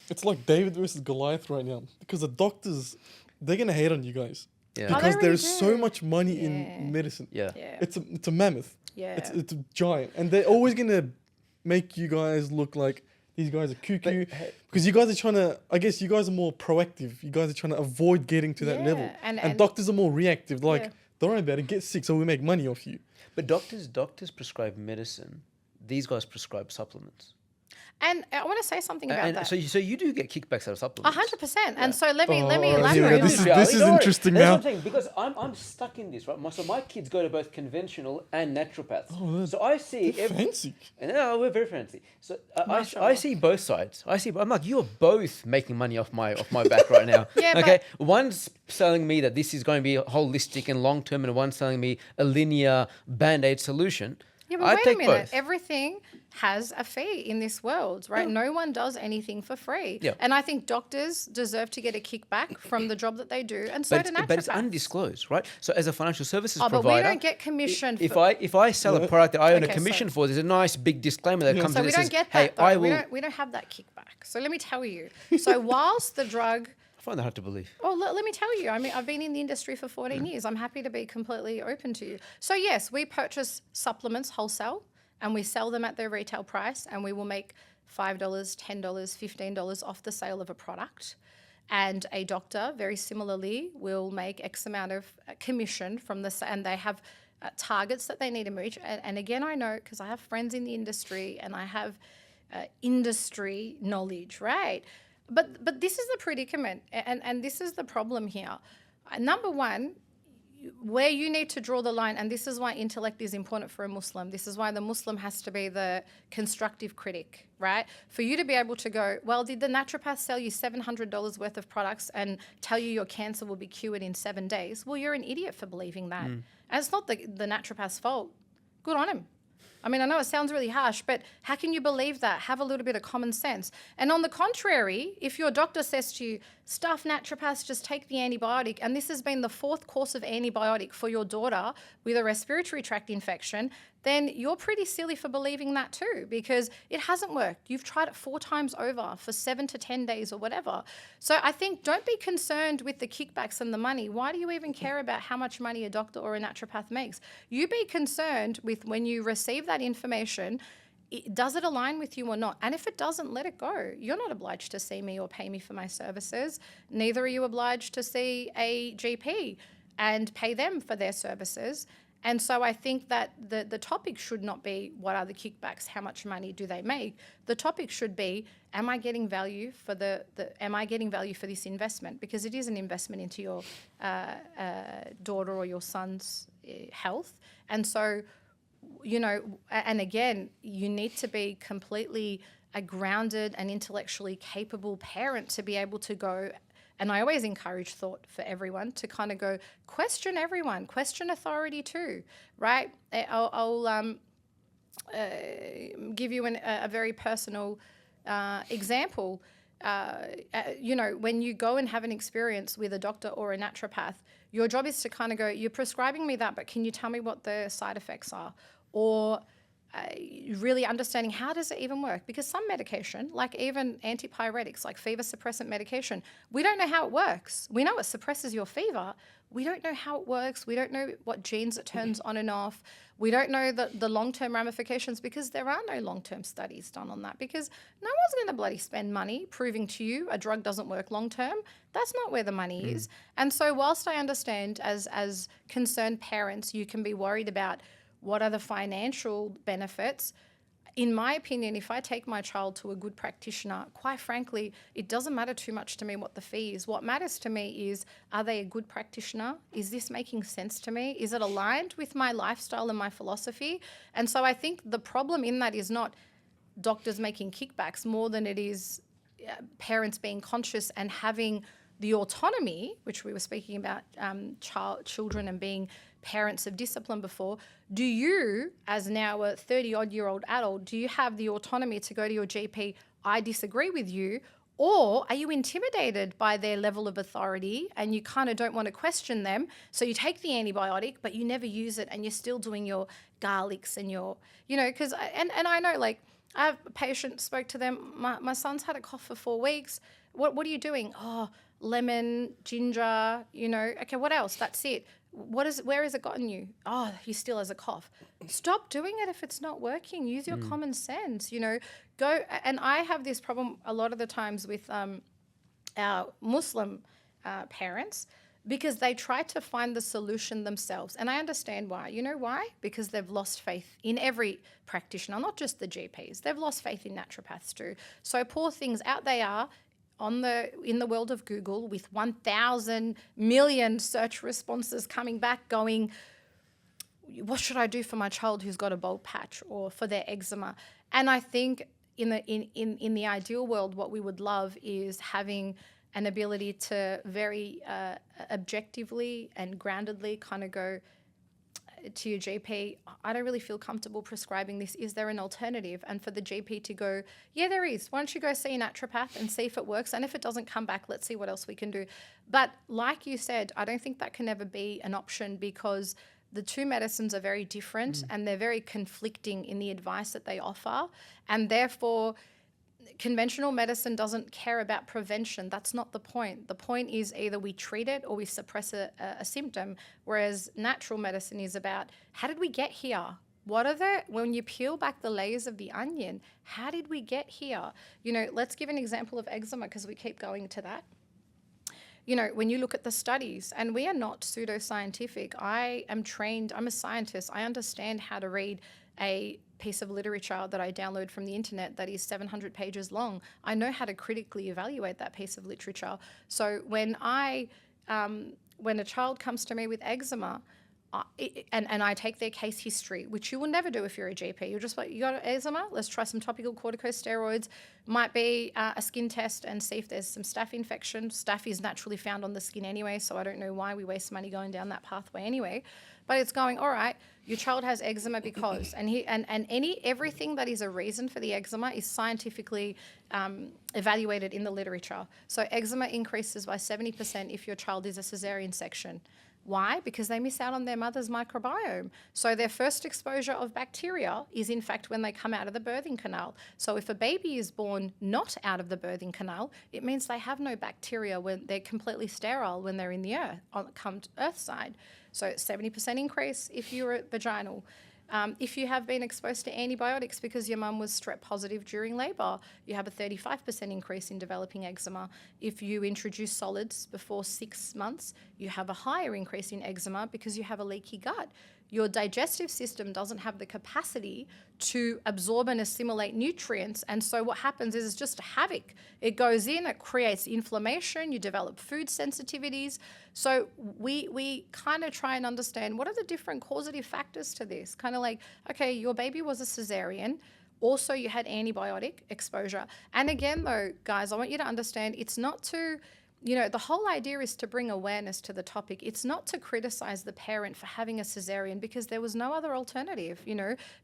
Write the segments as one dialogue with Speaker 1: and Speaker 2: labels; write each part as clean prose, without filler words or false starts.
Speaker 1: It's like David versus Goliath right now because the doctors, they're gonna hate on you guys
Speaker 2: Yeah.
Speaker 3: Oh, they
Speaker 1: because
Speaker 3: really
Speaker 1: there's so
Speaker 3: do.
Speaker 1: much money
Speaker 3: Yeah.
Speaker 1: in medicine.
Speaker 2: Yeah.
Speaker 3: Yeah.
Speaker 1: It's a mammoth.
Speaker 3: Yeah.
Speaker 1: It's a giant, and they're always gonna make you guys look like these guys are cuckoo because you guys are trying to. I guess you guys are more proactive. You guys are trying to avoid getting to that
Speaker 3: Yeah,
Speaker 1: level,
Speaker 3: and-
Speaker 1: and doctors are more reactive. They're like,
Speaker 3: Yeah.
Speaker 1: don't worry about it. Get sick, so we make money off you.
Speaker 2: But doctors prescribe medicine. These guys prescribe supplements.
Speaker 3: And I want to say something about
Speaker 2: And
Speaker 3: that.
Speaker 2: so you do get kickbacks out of supplements.
Speaker 3: 100%. And so let me
Speaker 1: Oh, here we go.
Speaker 3: elaborate
Speaker 1: This
Speaker 3: on
Speaker 1: is-
Speaker 3: that.
Speaker 1: this
Speaker 2: Don't worry.
Speaker 1: interesting
Speaker 2: That's
Speaker 1: now.
Speaker 2: what I'm saying, because I'm stuck in this, right? So my kids go to both conventional and naturopaths.
Speaker 1: Oh,
Speaker 2: so I see
Speaker 1: They're fancy.
Speaker 2: No, we're very fancy. So I
Speaker 3: Mashallah.
Speaker 2: see both sides. I'm like, you're both making money off my back right now.
Speaker 3: Yeah,
Speaker 2: okay. One's selling me that this is going to be holistic and long term, and one's selling me a linear band-aid solution.
Speaker 3: Yeah, but
Speaker 2: I
Speaker 3: wait
Speaker 2: take
Speaker 3: a minute.
Speaker 2: both.
Speaker 3: Everything has a fee in this world, right? No one does anything for free.
Speaker 2: Yeah.
Speaker 3: And I think doctors deserve to get a kickback from the job that they do, and so do naturopaths.
Speaker 2: But it's undisclosed, right? So as a financial services
Speaker 3: Oh, but
Speaker 2: provider,
Speaker 3: we don't get commission.
Speaker 2: if
Speaker 3: for,
Speaker 2: I sell a product that I earn a
Speaker 3: Okay,
Speaker 2: commission
Speaker 3: so-
Speaker 2: for, there's a nice big disclaimer that comes
Speaker 3: so
Speaker 2: in
Speaker 3: we
Speaker 2: that
Speaker 3: don't
Speaker 2: says,
Speaker 3: get
Speaker 2: "Hey,
Speaker 3: that. Though.
Speaker 2: I
Speaker 3: We
Speaker 2: will."
Speaker 3: don't have that kickback. So let me tell you. So whilst the drug.
Speaker 2: I find that hard to believe.
Speaker 3: Well, let me tell you. I mean, I've been in the industry for 14 years. I'm happy to be completely open to you. So yes, we purchase supplements wholesale and we sell them at their retail price, and we will make $5, $10, $15 off the sale of a product. And a doctor, very similarly, will make X amount of commission from this, and they have targets that they need to reach. And again, I know because I have friends in the industry and I have industry knowledge, right? But this is the predicament, and this is the problem here. Number one, where you need to draw the line, and this is why intellect is important for a Muslim. This is why the Muslim has to be the constructive critic, right? For you to be able to go, well, did the naturopath sell you $700 worth of products and tell you your cancer will be cured in 7 days? Well, you're an idiot for believing that. And it's not the naturopath's fault. Good on him. I mean, I know it sounds really harsh, but how can you believe that? Have a little bit of common sense. And on the contrary, if your doctor says to you, stuff naturopaths, just take the antibiotic, and this has been the 4th course of antibiotic for your daughter with a respiratory tract infection, then you're pretty silly for believing that too, because it hasn't worked. You've tried it 4 times over for 7 to 10 days or whatever. So I think don't be concerned with the kickbacks and the money. Why do you even care about how much money a doctor or a naturopath makes? You be concerned with when you receive that information, does it align with you or not? And if it doesn't, let it go. You're not obliged to see me or pay me for my services. Neither are you obliged to see a GP and pay them for their services. And so I think that the topic should not be what are the kickbacks, how much money do they make? The topic should be, am I getting value for am I getting value for this investment? Because it is an investment into your daughter or your son's health. And so, you know, and again, you need to be completely a grounded and intellectually capable parent to be able to go. And I always encourage thought for everyone to kind of go, question everyone, question authority too, right? I'll give you a very personal example. You know, when you go and have an experience with a doctor or a naturopath, your job is to kind of go, you're prescribing me that, but can you tell me what the side effects are? Or really understanding how does it even work? Because some medication, like even antipyretics, like fever suppressant medication, we don't know how it works. We know it suppresses your fever. We don't know how it works. We don't know what genes it turns on and off. We don't know the long-term ramifications because there are no long-term studies done on that, because no one's going to bloody spend money proving to you a drug doesn't work long-term. That's not where the money is. And so whilst I understand as concerned parents, you can be worried about what are the financial benefits. In my opinion, if I take my child to a good practitioner, quite frankly, it doesn't matter too much to me what the fee is. What matters to me is, are they a good practitioner? Is this making sense to me? Is it aligned with my lifestyle and my philosophy? And so I think the problem in that is not doctors making kickbacks more than it is parents being conscious and having the autonomy, which we were speaking about, children and being parents of discipline before. Do you, as now a 30-odd-year-old adult, do you have the autonomy to go to your GP, I disagree with you, or are you intimidated by their level of authority and you kind of don't want to question them, so you take the antibiotic but you never use it and you're still doing your garlics and your, you know, because, and I know, like, I have a patient, spoke to them. My son's had a cough for 4 weeks. What are you doing? Oh, lemon, ginger, Okay, what else? That's it. Where has it gotten you? Oh, he still has a cough. Stop doing it if it's not working. Use your common sense, Go, and I have this problem a lot of the times with our Muslim parents, because they try to find the solution themselves. And I understand why. You know why? Because they've lost faith in every practitioner, not just the GPs. They've lost faith in naturopaths too. So poor things, out they are in the world of Google with 1,000 million search responses coming back going, what should I do for my child who's got a bald patch or for their eczema? And I think in the ideal world, what we would love is having an ability to very objectively and groundedly kind of go to your GP, I don't really feel comfortable prescribing this. Is there an alternative? And for the GP to go, yeah, there is. Why don't you go see a naturopath and see if it works? And if it doesn't come back, let's see what else we can do. But like you said, I don't think that can ever be an option, because the two medicines are very different and they're very conflicting in the advice that they offer. And therefore, conventional medicine doesn't care about prevention. That's not the point. The point is either we treat it or we suppress a symptom, whereas natural medicine is about, how did we get here? When you peel back the layers of the onion, how did we get here? Let's give an example of eczema, because we keep going to that. When you look at the studies, and we are not pseudoscientific. I am trained, I'm a scientist. I understand how to read a piece of literature that I download from the internet that is 700 pages long. I know how to critically evaluate that piece of literature. So when a child comes to me with eczema, and I take their case history, which you will never do if you're a GP. You're just like, you got eczema? Let's try some topical corticosteroids. Might be a skin test and see if there's some staph infection. Staph is naturally found on the skin anyway, so I don't know why we waste money going down that pathway anyway. But it's going, all right, your child has eczema because, everything that is a reason for the eczema is scientifically evaluated in the literature. So eczema increases by 70% if your child is a cesarean section. Why? Because they miss out on their mother's microbiome. So their first exposure of bacteria is in fact when they come out of the birthing canal. So if a baby is born not out of the birthing canal, it means they have no bacteria when they're completely sterile when they're in the earth, come to earth side. So 70% increase if you're vaginal. If you have been exposed to antibiotics because your mum was strep positive during labour, you have a 35% increase in developing eczema. If you introduce solids before 6 months, you have a higher increase in eczema because you have a leaky gut. Your digestive system doesn't have the capacity to absorb and assimilate nutrients, and so what happens is it's just havoc. It goes in, it creates inflammation, you develop food sensitivities. So we kind of try and understand what are the different causative factors to this. Kind of like, okay, your baby was a cesarean. Also, you had antibiotic exposure. And again, though, guys, I want you to understand it's not to... the whole idea is to bring awareness to the topic. It's not to criticize the parent for having a cesarean because there was no other alternative,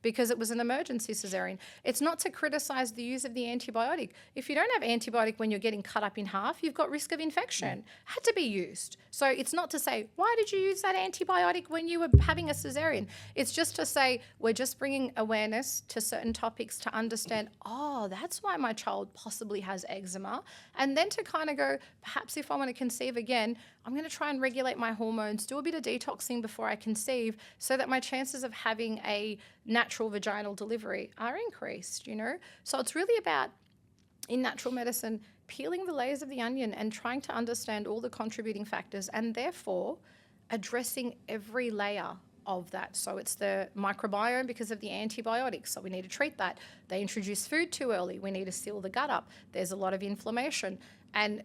Speaker 3: because it was an emergency cesarean. It's not to criticize the use of the antibiotic. If you don't have antibiotic when you're getting cut up in half, you've got risk of infection. Had to be used. So it's not to say, why did you use that antibiotic when you were having a cesarean? It's just to say, we're just bringing awareness to certain topics to understand, oh, that's why my child possibly has eczema. And then to kind of go, perhaps if I want to conceive again, I'm going to try and regulate my hormones, do a bit of detoxing before I conceive so that my chances of having a natural vaginal delivery are increased, So it's really about, in natural medicine, peeling the layers of the onion and trying to understand all the contributing factors and therefore addressing every layer of that. So it's the microbiome because of the antibiotics, so we need to treat that. They introduce food too early, we need to seal the gut up. There's a lot of inflammation. And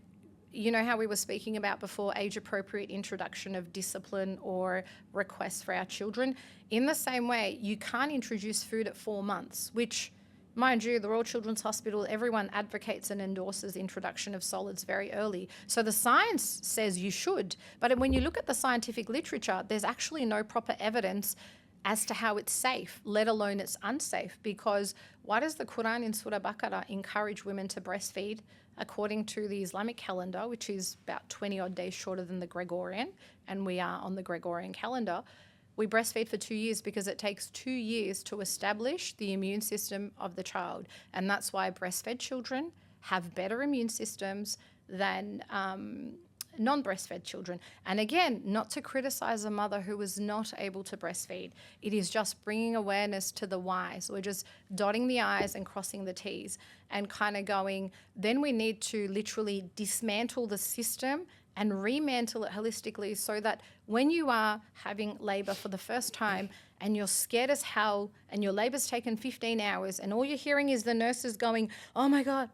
Speaker 3: you know how we were speaking about before, age-appropriate introduction of discipline or requests for our children? In the same way, you can't introduce food at 4 months, which, mind you, the Royal Children's Hospital, everyone advocates and endorses introduction of solids very early. So the science says you should, but when you look at the scientific literature, there's actually no proper evidence as to how it's safe, let alone it's unsafe, because why does the Quran in Surah Baqarah encourage women to breastfeed according to the Islamic calendar, which is about 20 odd days shorter than the Gregorian, and we are on the Gregorian calendar? We breastfeed for 2 years because it takes 2 years to establish the immune system of the child. And that's why breastfed children have better immune systems than non-breastfed children. And again, not to criticize a mother who was not able to breastfeed. It is just bringing awareness to the whys. We're just dotting the I's and crossing the T's and kind of going, then we need to literally dismantle the system and remantle it holistically so that when you are having labor for the first time and you're scared as hell and your labor's taken 15 hours and all you're hearing is the nurses going, oh my God,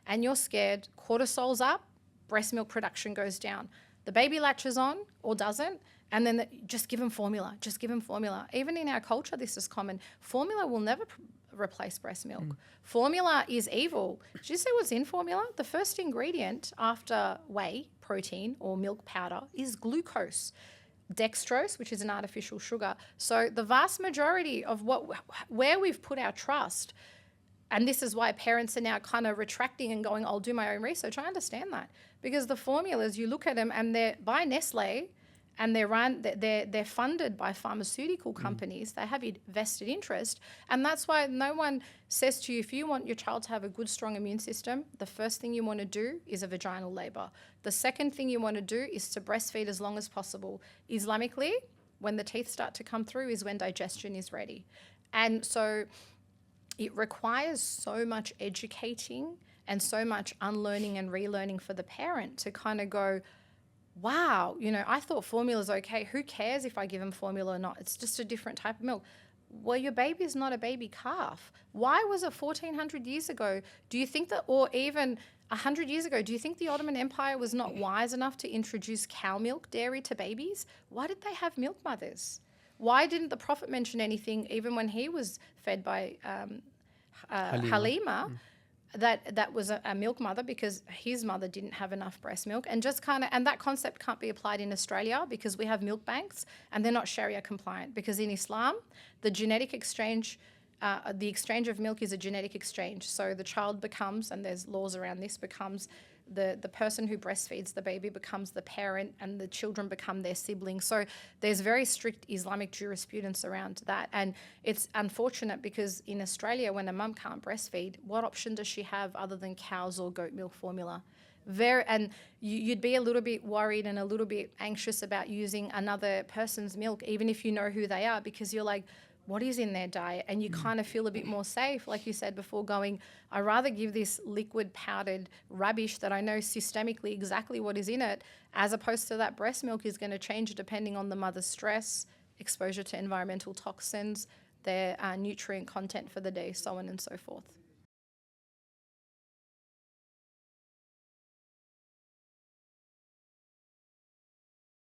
Speaker 3: and you're scared, cortisol's up, breast milk production goes down. The baby latches on or doesn't, and then just give them formula, just give them formula. Even in our culture, this is common. Formula will never replace breast milk. Formula is evil. Did you see what's in formula? The first ingredient after whey protein or milk powder is glucose. Dextrose, which is an artificial sugar. So the vast majority of where we've put our trust, and this is why parents are now kind of retracting and going, I'll do my own research. I understand that. Because the formulas, you look at them and they're by Nestle and they're funded by pharmaceutical companies. They have a vested interest. And that's why no one says to you, if you want your child to have a good, strong immune system, the first thing you want to do is a vaginal labor. The second thing you want to do is to breastfeed as long as possible. Islamically, when the teeth start to come through is when digestion is ready. And so it requires so much educating and so much unlearning and relearning for the parent to kind of go, wow, I thought formula's okay. Who cares if I give them formula or not? It's just a different type of milk. Well, your baby is not a baby calf. Why was it 1,400 years ago? Do you think that, or even 100 years ago, do you think the Ottoman Empire was not wise enough to introduce cow milk dairy to babies? Why did they have milk mothers? Why didn't the Prophet mention anything, even when he was fed by Halima, that was a milk mother because his mother didn't have enough breast milk, and just and that concept can't be applied in Australia because we have milk banks and they're not Sharia compliant, because in Islam, the genetic exchange, the exchange of milk is a genetic exchange. So the child becomes, and there's laws around this, becomes the person who breastfeeds the baby becomes the parent, and the children become their siblings. So there's very strict Islamic jurisprudence around that. And it's unfortunate because in Australia, when a mum can't breastfeed, what option does she have other than cows or goat milk formula? And you'd be a little bit worried and a little bit anxious about using another person's milk, even if you know who they are, because you're like, what is in their diet? And you kind of feel a bit more safe, like you said before, going, I'd rather give this liquid powdered rubbish that I know systemically exactly what is in it, as opposed to that breast milk is going to change depending on the mother's stress, exposure to environmental toxins, their nutrient content for the day, so on and so forth.